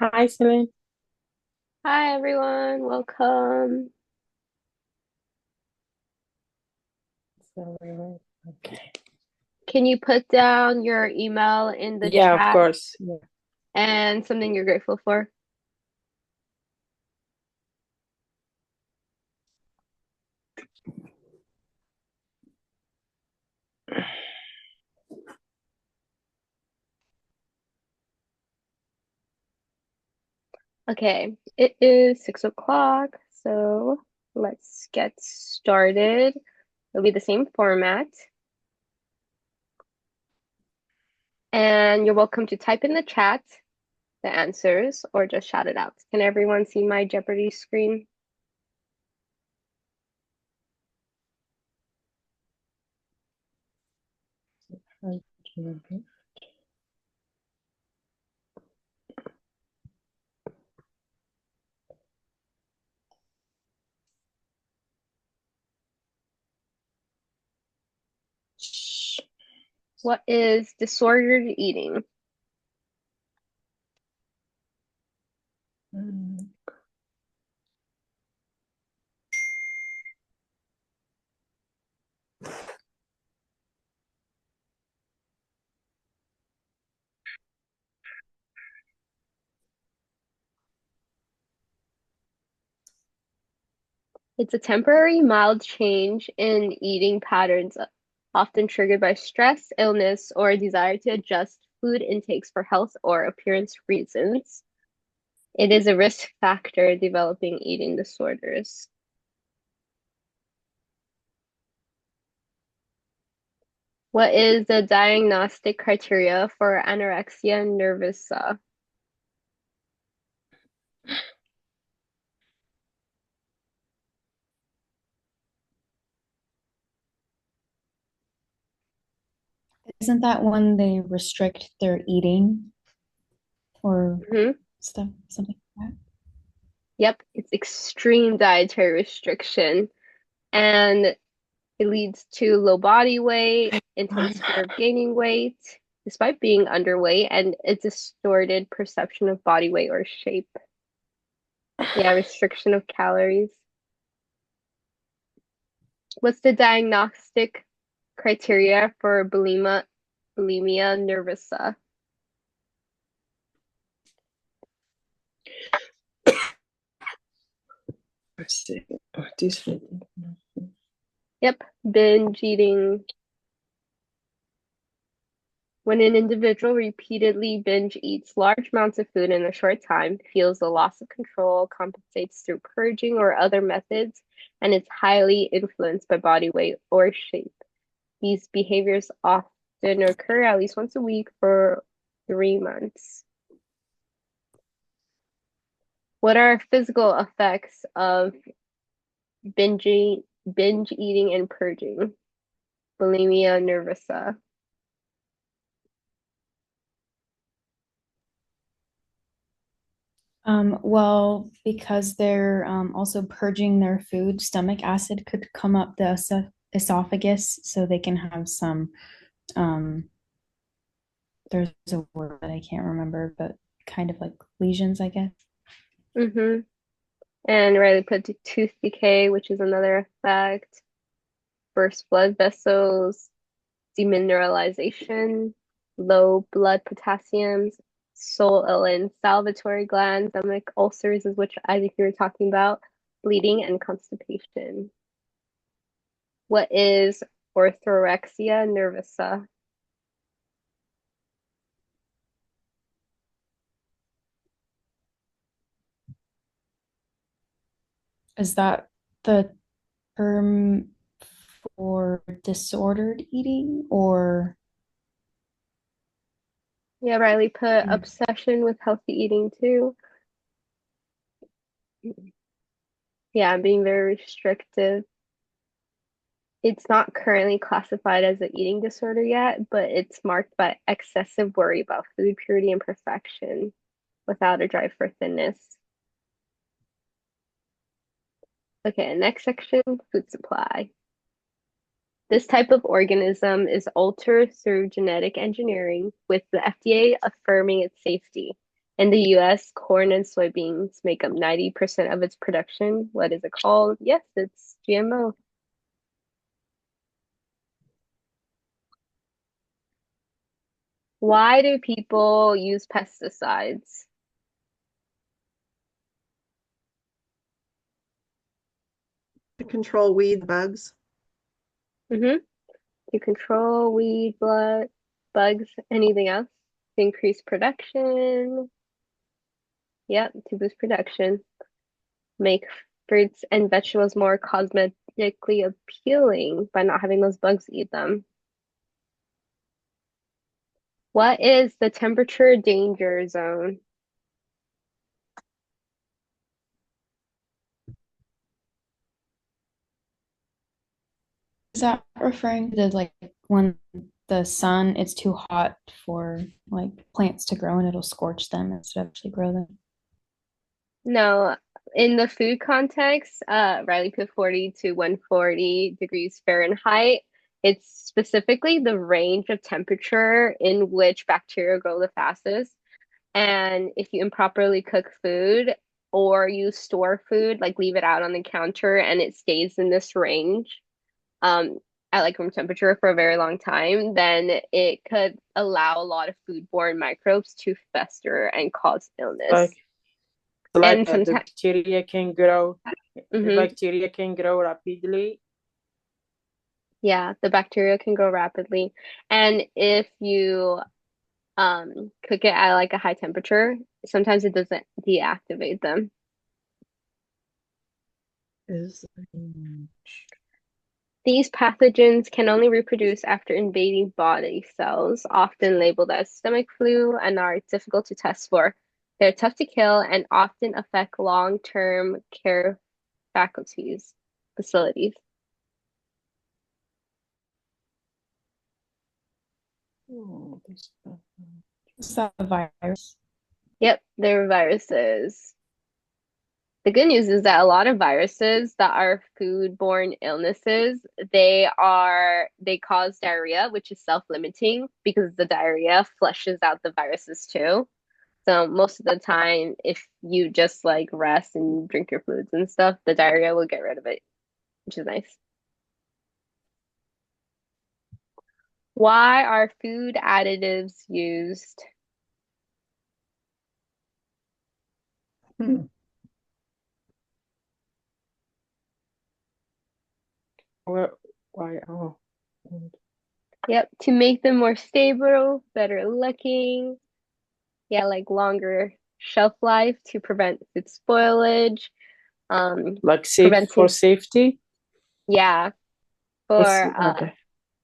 Hi, Celine. Hi everyone, welcome. Okay. Can you put down your email in the Yeah, of chat course. Yeah. and something you're grateful for? Okay, it is 6 o'clock, so let's get started. It'll be the same format, and you're welcome to type in the chat the answers or just shout it out. Can everyone see my Jeopardy screen? Okay. What is disordered eating? Mm. It's a temporary mild change in eating patterns, often triggered by stress, illness, or a desire to adjust food intakes for health or appearance reasons. It is a risk factor developing eating disorders. What is the diagnostic criteria for anorexia nervosa? Isn't that when they restrict their eating or Hmm. stuff, something like Yep, it's extreme dietary restriction, and it leads to low body weight, intense fear of gaining weight, despite being underweight, and a distorted perception of body weight or shape. Yeah, restriction of calories. What's the diagnostic criteria for bulimia nervosa? Let's see. This Yep, binge eating. When an individual repeatedly binge eats large amounts of food in a short time, feels the loss of control, compensates through purging or other methods, and is highly influenced by body weight or shape. These behaviors often occur at least once a week for 3 months. What are physical effects of binging, binge eating and purging? Bulimia nervosa. Well, because they're also purging their food, stomach acid could come up the esophagus, so they can have some, um, there's a word that I can't remember, but kind of like lesions, I guess. Mm-hmm. And Riley put tooth decay, which is another effect. Burst blood vessels, demineralization, low blood potassiums, soil and salivatory glands, stomach ulcers, is which I think you were talking about, bleeding and constipation. What is orthorexia nervosa? Is that the term for disordered eating or Yeah, Riley put obsession with healthy eating too. Yeah, being very restrictive. It's not currently classified as an eating disorder yet, but it's marked by excessive worry about food purity and perfection without a drive for thinness. Okay, next section, food supply. This type of organism is altered through genetic engineering, with the FDA affirming its safety. In the US, corn and soybeans make up 90% of its production. What is it called? Yes, it's GMO. Why do people use pesticides? To control weed bugs. Mm-hmm. To control weed, blood, bugs, anything else? To increase production. Yep, to boost production. Make fruits and vegetables more cosmetically appealing by not having those bugs eat them. What is the temperature danger zone? Is that referring to like when the sun it's too hot for like plants to grow and it'll scorch them instead of actually grow them? No, in the food context, Riley put 40 to 140 degrees Fahrenheit. It's specifically the range of temperature in which bacteria grow the fastest. And if you improperly cook food or you store food, like leave it out on the counter and it stays in this range, um, at like room temperature for a very long time, then it could allow a lot of foodborne microbes to fester and cause illness. Like And the sometimes, bacteria can grow. The mhm, bacteria can grow rapidly. yeah, the bacteria can grow rapidly. And if you cook it at like a high temperature, sometimes it doesn't deactivate them. Is These pathogens can only reproduce after invading body cells, often labeled as stomach flu, and are difficult to test for. They're tough to kill and often affect long-term care facilities. Oh, Is that a virus? Yep, they're viruses. The good news is that a lot of viruses that are foodborne illnesses, they cause diarrhea, which is self-limiting because the diarrhea flushes out the viruses too. So most of the time, if you just like rest and drink your fluids and stuff, the diarrhea will get rid of it, which is nice. Why are food additives used? Hmm. Why? Oh, Yep, to make them more stable, better looking. Yeah, like longer shelf life to prevent food spoilage. like for Preventing, safety? yeah, for Okay. To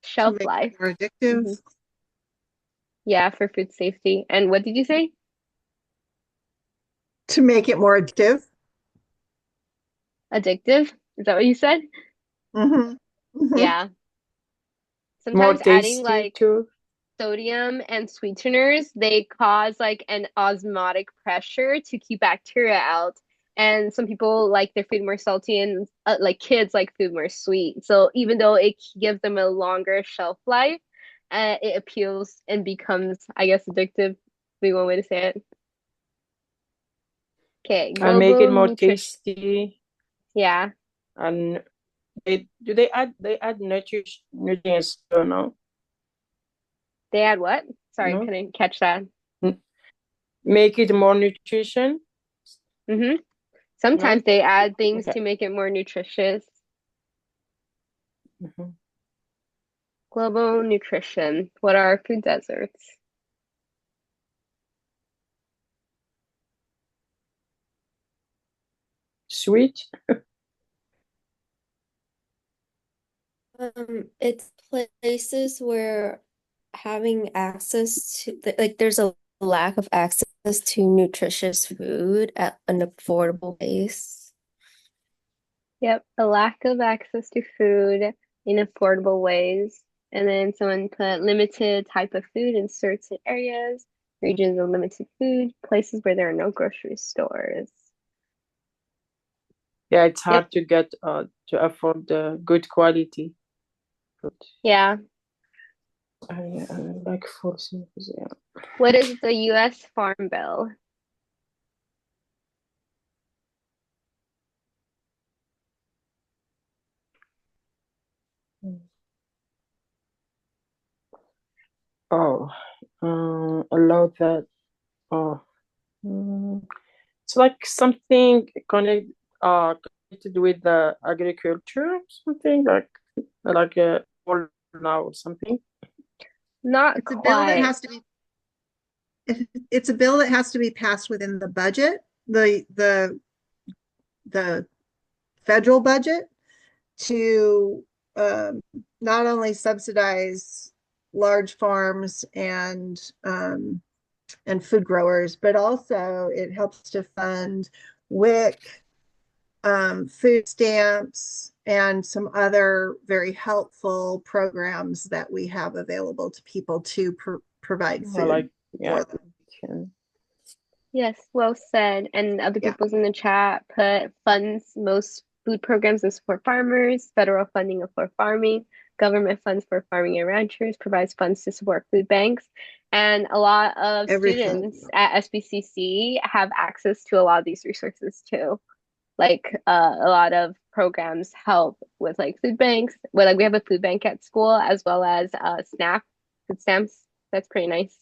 shelf make life. it more addictive. Mhm. Yeah, for food safety. And what did you say? To make it more addictive. Addictive? Is that what you said? Mm-hmm. Mm-hmm. Yeah. More Sometimes adding tasty like too. sodium and sweeteners, they cause like an osmotic pressure to keep bacteria out. And some people like their food more salty, and like kids like food more sweet. So even though it gives them a longer shelf life, it appeals and becomes, I guess, addictive. Be one way to say it. Okay, And make it global more nutrition. tasty. Yeah, And they add nutrients or no? they add what? Sorry, No? couldn't catch that. Make it more nutrition? Mm-hmm. Sometimes No? they add things Okay. to make it more nutritious. Mhm. Global nutrition. What are food deserts? Sweet? It's places where having access to, like, there's a lack of access to nutritious food at an affordable pace. Yep, a lack of access to food in affordable ways. And then someone put limited type of food in certain areas, regions of limited food, places where there are no grocery stores. Yeah, it's Yep, hard to get to afford the good quality food. yeah. I like food service, yeah. What is the US Farm Bill? Oh, allow that. Oh, mm, it's like something connected with the agriculture, something like a all now or something. Not It's a bill that quite. has to be, it's a bill that has to be passed within the budget, the federal budget to um, not only subsidize large farms and food growers, but also it helps to fund WIC, food stamps, and some other very helpful programs that we have available to people to provide I food like, yeah, for them. can, Yes, well said. And other Yeah, people's in the chat put funds most food programs and support farmers, federal funding for farming, government funds for farming and ranchers, provides funds to support food banks. And a lot of everything. students at SBCC have access to a lot of these resources too. Like a lot of programs help with like food banks. Well, like we have a food bank at school as well as SNAP food stamps. That's pretty nice.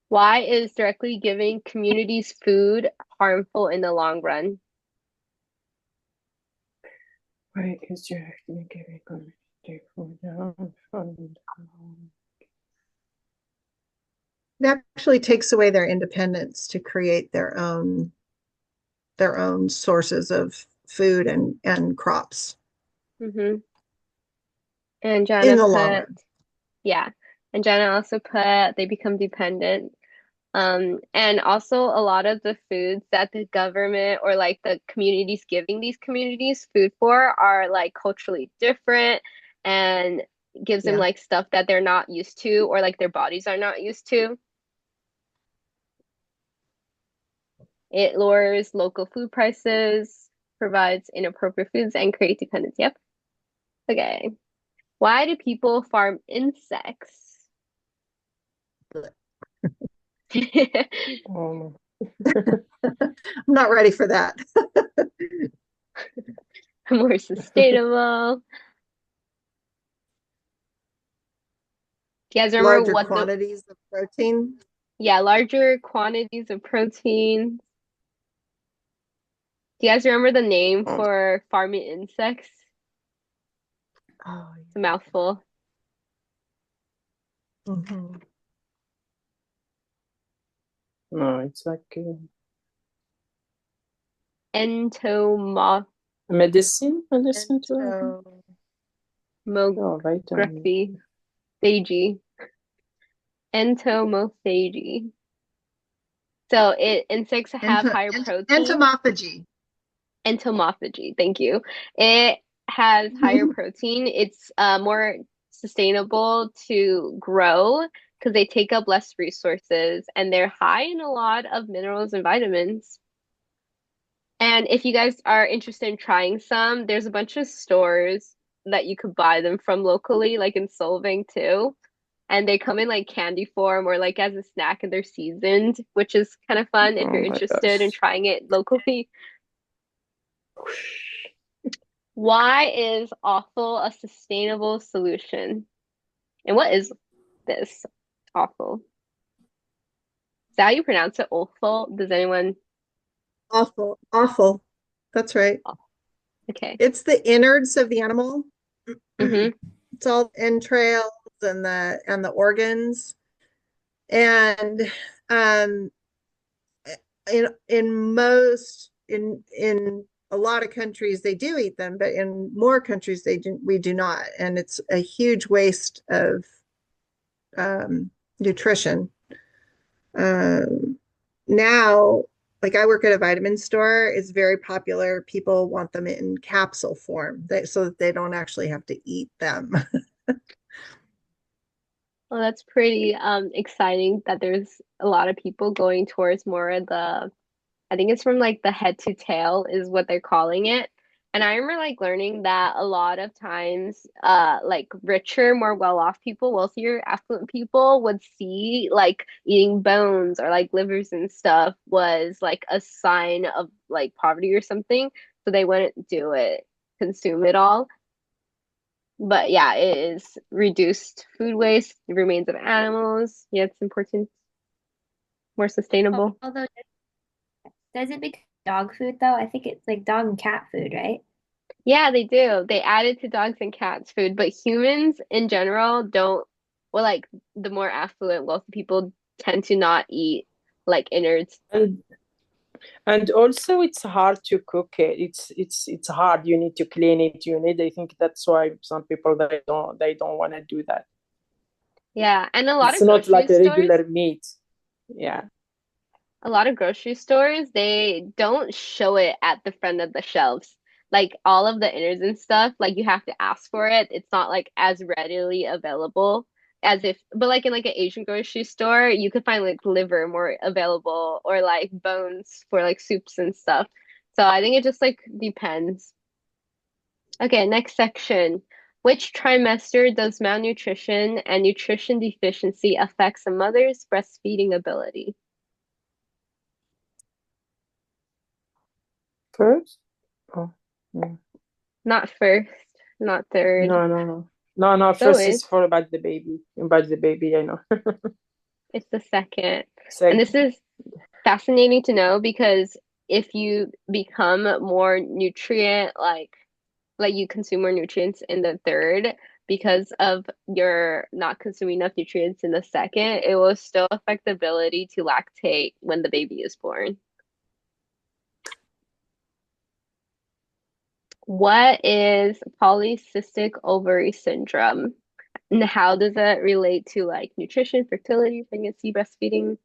Why is directly giving communities food harmful in the long run? why is your giving community food down from It actually takes away their independence to create their own sources of food and crops Mm-hmm. And in Jana the long put, run. yeah. And Jana also put they become dependent. And also a lot of the foods that the government or like the communities giving these communities food for are like culturally different and gives them Yeah. like stuff that they're not used to or like their bodies are not used to. It lowers local food prices, provides inappropriate foods, and create dependence. Yep. Okay. Why do people farm insects? um, I'm not ready for that. More sustainable. Do you guys remember Larger what the, quantities of protein. yeah, larger quantities of protein. Do you guys remember the name for farming insects? Oh, It's a mouthful. yeah. Mhm. no, it's like Entomography. medicine too, I think. So, Oh, vitamin. Phagy. Entomophagy. So insects have higher protein. entomophagy. Entomophagy, thank you. It has higher protein. It's more sustainable to grow because they take up less resources and they're high in a lot of minerals and vitamins. And if you guys are interested in trying some, there's a bunch of stores that you could buy them from locally, like in Solvang too. And they come in like candy form or like as a snack and they're seasoned, which is kind of fun if you're Oh my interested in gosh. trying it locally. Why is offal a sustainable solution? And what is this offal? Is that how you pronounce it? Offal? Does anyone? Awful, awful. That's right. Oh, okay. It's the innards of the animal. Mm-hmm. It's all entrails and the organs. And um in a lot of countries they do eat them, but in more countries we do not. And it's a huge waste of nutrition. Um, Now, like I work at a vitamin store, it's very popular. People want them in capsule form so that they don't actually have to eat them. Well, that's pretty exciting that there's a lot of people going towards more of the I think it's from like the head to tail is what they're calling it. And I remember like learning that a lot of times like richer, more well-off people, wealthier, affluent people would see like eating bones or like livers and stuff was like a sign of like poverty or something. So they wouldn't do it, consume it all. But yeah, it is reduced food waste, remains of animals. Yeah, it's important, more sustainable. Although, does it become dog food though? I think it's like dog and cat food, right? Yeah, they do. They add it to dogs and cats food, but humans in general don't, well, like the more affluent, wealthy people tend to not eat like innards. And also it's hard to cook it. It's hard. You need to clean it. I think that's why some people they don't want to do that. Yeah, and It's not like a regular meat. Yeah. a lot of grocery stores, they don't show it at the front of the shelves. Like all of the innards and stuff, like you have to ask for it. It's not like as readily available as if, but like in like an Asian grocery store, you could find like liver more available or like bones for like soups and stuff. So I think it just like depends. Okay, next section. Which trimester does malnutrition and nutrition deficiency affects a mother's breastfeeding ability? First? Oh, no. Not first, not third. No, no, no. No, no. So First is it's for about the baby. About the baby, I know. it's the second. And this Second. is fascinating to know because if you become more nutrient like you consume more nutrients in the third because of your not consuming enough nutrients in the second, it will still affect the ability to lactate when the baby is born. What is polycystic ovary syndrome? And how does that relate to like nutrition, fertility, pregnancy, breastfeeding?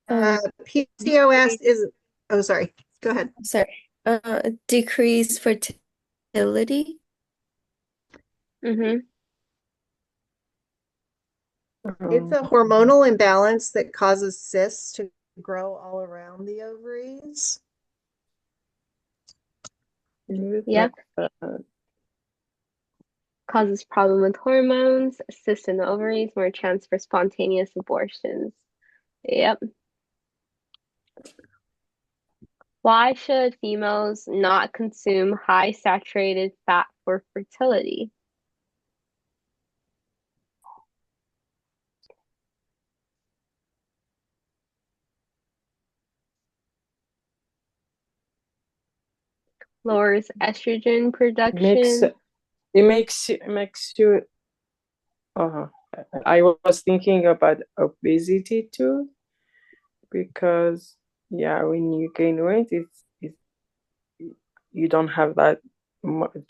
PCOS is, oh, sorry. Go ahead. Sorry. Decreased fertility. Mm-hmm. It's a hormonal imbalance that causes cysts to grow all around the ovaries. Yep. Causes problem with hormones, cysts in the ovaries, more chance for spontaneous abortions. Yep. Why should females not consume high saturated fat for fertility? Lowers estrogen Makes production. it makes you. I was thinking about obesity too, because yeah, when you gain weight, it's you don't have that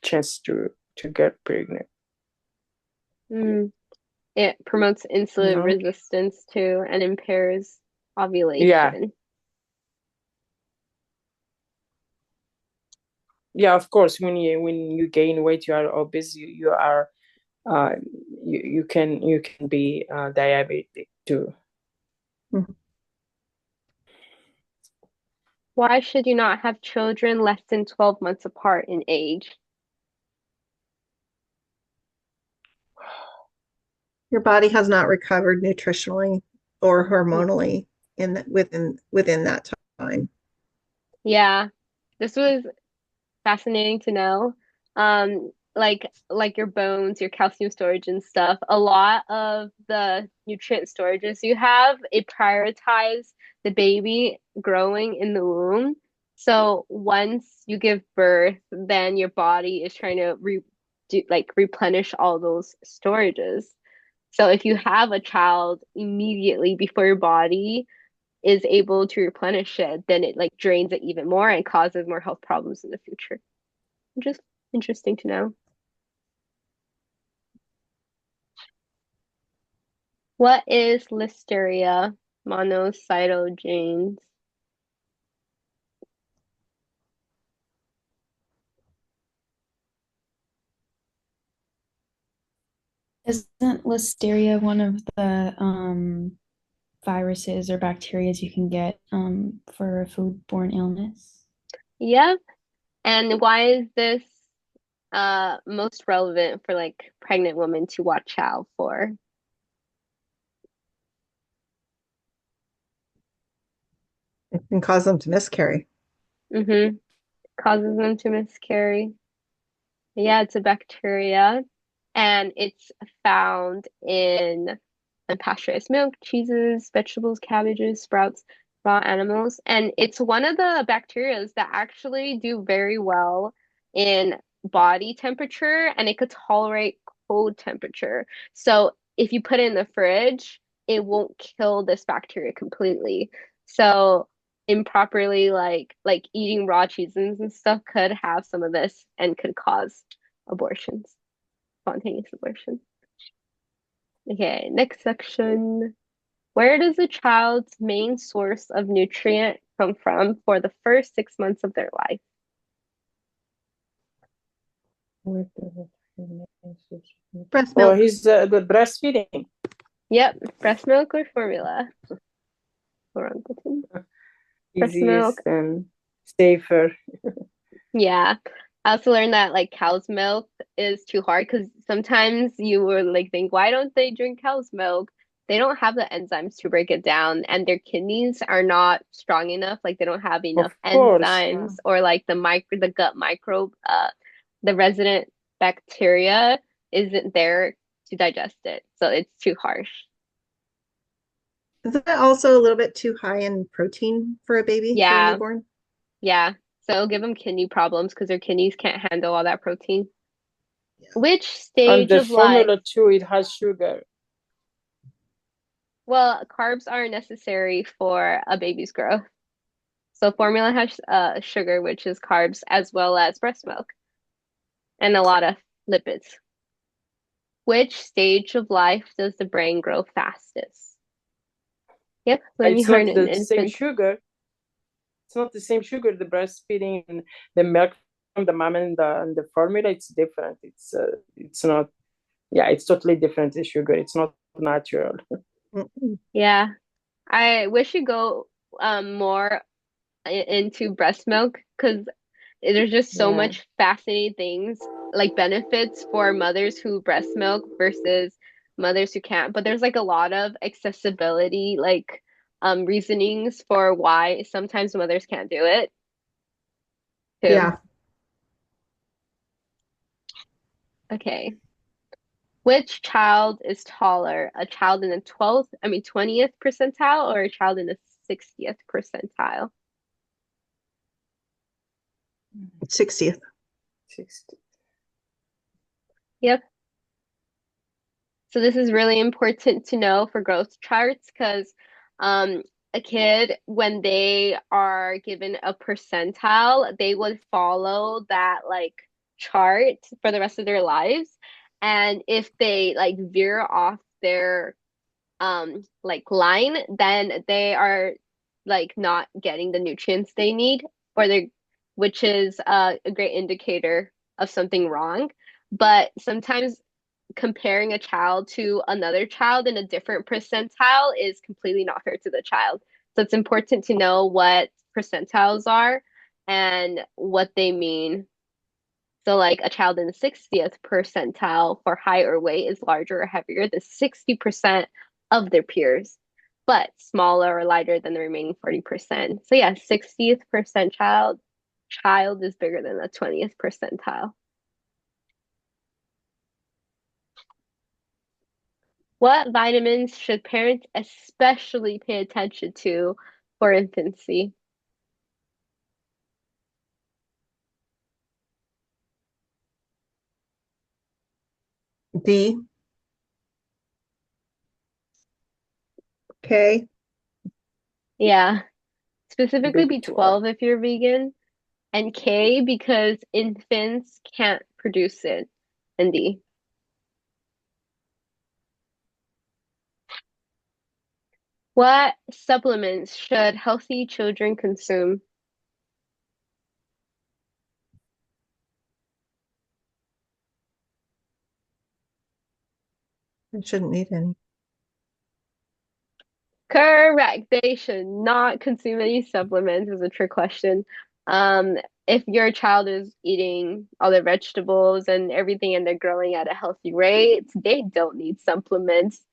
chance to get pregnant. Mm. It promotes insulin No. resistance too and impairs Yeah. ovulation. Yeah, of course. When you gain weight, you are obese. You are uh you can be diabetic too. Why should you not have children less than 12 months apart in age? Your body has not recovered nutritionally or hormonally within that time. Yeah, this was fascinating to know. Like your bones, your calcium storage and stuff. A lot of the nutrient storages you have, it prioritize the baby growing in the womb. So once you give birth, then your body is trying to replenish all those storages. So if you have a child immediately before your body is able to replenish it, then it like drains it even more and causes more health problems in the future. Just interesting to know. What is Listeria monocytogenes? Isn't Listeria one of the viruses or bacteria you can get for a foodborne illness? Yep. And why is this most relevant for like pregnant women to watch out for. It can cause them to miscarry. Mm-hmm. Causes them to miscarry. Yeah, it's a bacteria, and it's found in unpasteurized milk, cheeses, vegetables, cabbages, sprouts, raw animals, and it's one of the bacterias that actually do very well in body temperature, and it could tolerate cold temperature. So if you put it in the fridge, it won't kill this bacteria completely. So improperly like eating raw cheeses and stuff could have some of this and could cause abortions, spontaneous abortion. Okay, next section. Where does a child's main source of nutrient come from for the first 6 months of their life? Breast Oh, milk. he's the breastfeeding. Yep, breast milk or formula. Orangutan. Breast milk. Easiest and safer. Yeah. I also learned that like cow's milk is too hard because sometimes you will like think, why don't they drink cow's milk? They don't have the enzymes to break it down, and their kidneys are not strong enough. Like they don't have enough Of course, yeah. enzymes or like the gut microbe, the resident bacteria isn't there to digest it. So it's too harsh. Isn't it also a little bit too high in protein for a baby, for a Yeah, newborn? yeah. So it'll give them kidney problems because their kidneys can't handle all that protein. Yeah. Which And stage the of life? formula too, it has sugar. Well, carbs are necessary for a baby's growth. So formula has sugar, which is carbs, as well as breast milk and a lot of lipids. Which stage of life does the brain grow fastest? Yep, when you It's are not an the same infant. sugar. It's not the same sugar. The breastfeeding and the milk from the mom and the formula, it's different. It's not. Yeah, it's totally different. The sugar. It's not natural. Mm-mm. Yeah, I wish you go more into breast milk because there's just so Yeah. much fascinating things like benefits for mothers who breast milk versus mothers who can't. But there's like a lot of accessibility, like reasonings for why sometimes mothers can't do it too. Yeah. Okay. Which child is taller? A child in the 20th percentile or a child in the 60th percentile? 60th. 60. Yep. So this is really important to know for growth charts because um, a kid, when they are given a percentile, they would follow that like chart for the rest of their lives. And if they like veer off their like line, then they are like not getting the nutrients they need, or they which is a great indicator of something wrong. But sometimes comparing a child to another child in a different percentile is completely not fair to the child. So it's important to know what percentiles are and what they mean. So, like a child in the 60th percentile for height or weight is larger or heavier than 60% of their peers, but smaller or lighter than the remaining 40%. So, yeah, 60th percentile child is bigger than the 20th percentile. What vitamins should parents especially pay attention to for infancy? D. K. Yeah, specifically B12. B12 if you're vegan, and K because infants can't produce it, and D. What supplements should healthy children consume? I shouldn't need any. Correct. They should not consume any supplements is a trick question. Um, if your child is eating all their vegetables and everything and they're growing at a healthy rate, they don't need supplements.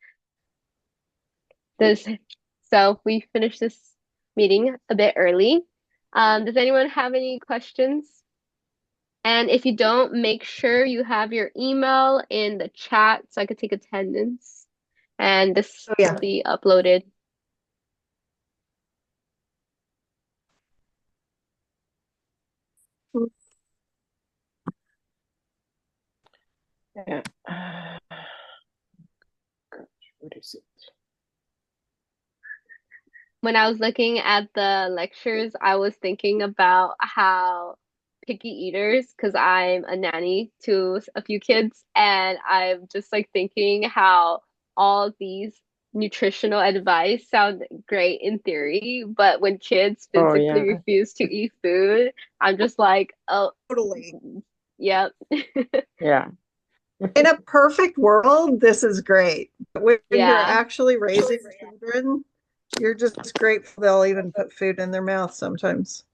Does so we finished this meeting a bit early. Does anyone have any questions? And if you don't, make sure you have your email in the chat so I could take attendance. And this Oh, will yeah. be uploaded. Yeah. What is it? When I was looking at the lectures, I was thinking about how picky eaters, because I'm a nanny to a few kids, and I'm just like thinking how all these nutritional advice sound great in theory, but when kids Oh physically yeah. refuse to eat food, I'm just like, oh, Totally. yep. Yeah. In a perfect world, this is great. But when you're Yeah. actually raising children, you're just grateful they'll even put food in their mouth sometimes.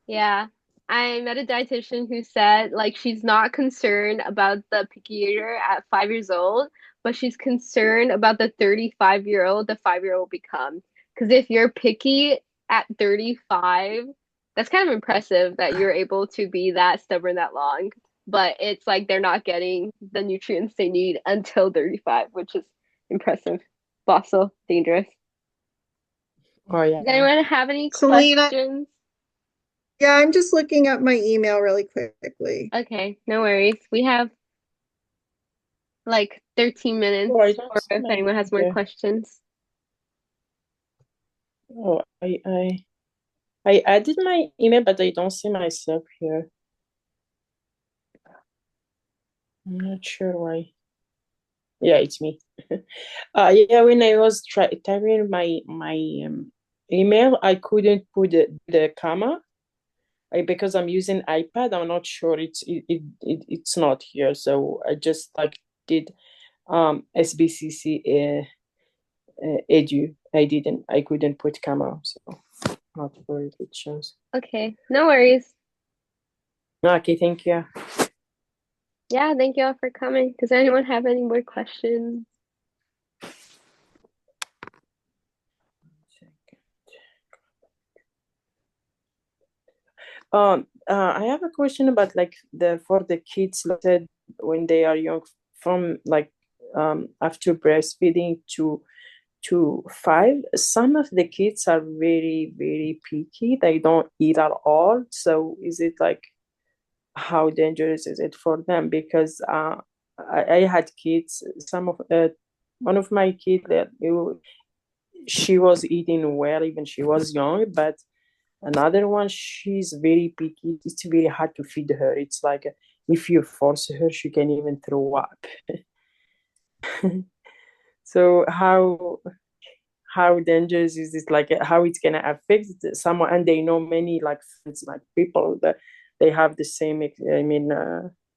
Yeah. I met a dietitian who said like she's not concerned about the picky eater at 5 years old, but she's concerned about the 35-year-old the 5 year old become. Because if you're picky at 35, that's kind of impressive that you're able to be that stubborn that long. But it's like they're not getting the nutrients they need until 35, which is impressive, but also dangerous. Oh Does yeah. anyone have any Selena, questions? yeah, I'm just looking at my email really quickly. Okay, no worries. We have like 13 minutes Oh, I don't for see if my anyone email has more here. questions. Oh, I added my email, but I don't see myself here. I'm not sure why. Yeah, it's me. Yeah, when I was typing my email, I couldn't put the comma. Because I'm using iPad, I'm not sure it's not here. So I just like did SBCC edu. I couldn't put comma, so not sure if it shows. Okay, no worries. Okay, thank you. Yeah, thank you all for coming. Does anyone have any more questions? I have a question about like for the kids, like said, when they are young, from like after breastfeeding to 5. Some of the kids are very, very picky. They don't eat at all. So is it like, how dangerous is it for them? Because I had kids. One of my kids that she was eating well, even she was young, but another one, she's very picky. It's very hard to feed her. It's like if you force her, she can even throw up. So how dangerous is this, like how it's gonna affect someone? And they know many like friends, like people that they have the same, I mean,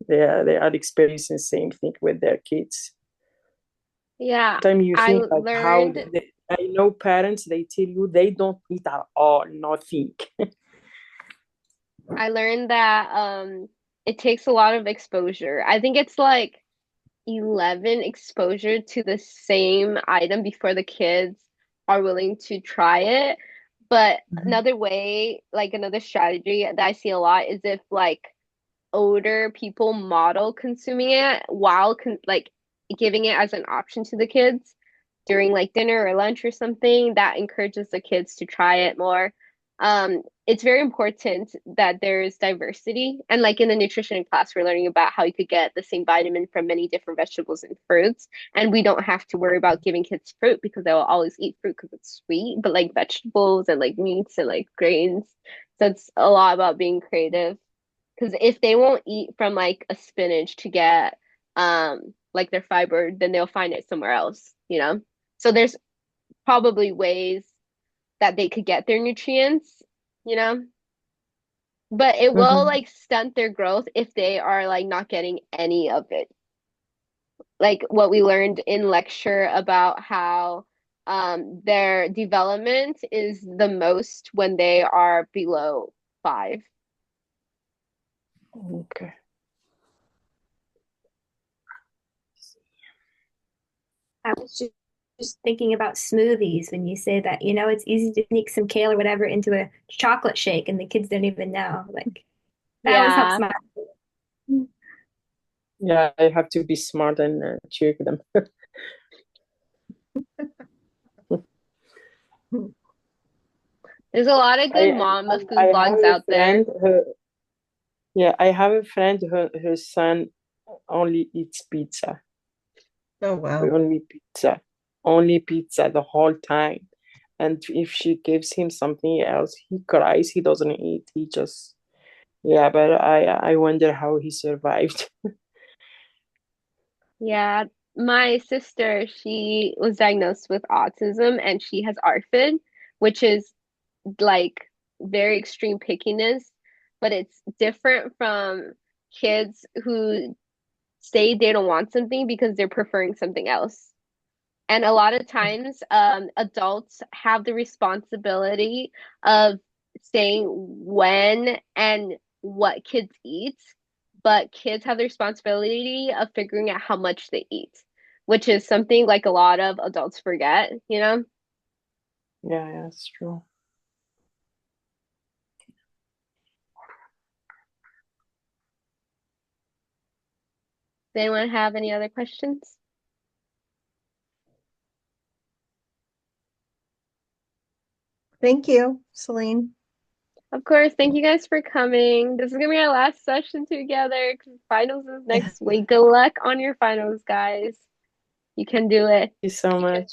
they are experiencing the same thing with their kids. Yeah, Sometimes you I think like how learned I know parents, they tell you they don't eat at all, nothing. I learned that it takes a lot of exposure. I think it's like 11 exposure to the same item before the kids are willing to try it. But another way, like another strategy that I see a lot is if like older people model consuming it while like giving it as an option to the kids during like dinner or lunch or something, that encourages the kids to try it more. It's very important that there's diversity. And like in the nutrition class, we're learning about how you could get the same vitamin from many different vegetables and fruits. And we don't have to worry about giving kids fruit because they will always eat fruit because it's sweet, but like vegetables and like meats and like grains. So it's a lot about being creative. Because if they won't eat from like a spinach to get like their fiber, then they'll find it somewhere else, you know? So there's probably ways that they could get their nutrients, you know? But it will Mm-hmm. like stunt their growth if they are like not getting any of it. Like what we learned in lecture about how their development is the most when they are below 5. Okay. I was just thinking about smoothies when you say that, it's easy to sneak some kale or whatever into a chocolate shake and the kids don't even know. Like that always helps Yeah. my Yeah, I have to be smart and trick them. There's a lot of good mama I food have blogs a out there. friend who, yeah, I have a friend who her son only eats pizza. Oh, wow. Only pizza the whole time. And if she gives him something else, he cries. He doesn't eat. He just, yeah. But I wonder how he survived. Yeah, my sister, she was diagnosed with autism and she has ARFID, which is like very extreme pickiness, but it's different from kids who say they don't want something because they're preferring something else. And a lot of times, adults have the responsibility of saying when and what kids eat, but kids have the responsibility of figuring out how much they eat, which is something like a lot of adults forget, you know? Does Yeah, that's true. anyone have any other questions? Thank you, Celine. Of course, thank you guys for coming. This is gonna be our last session together because finals is next week. Good luck on your finals, guys. You can do it. Thank you so much.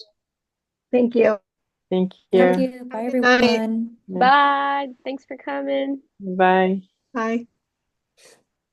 Thank you. Thank Thank you. you. Have Bye, a good night. everyone. Yeah. Bye. Thanks for coming. Bye. Bye.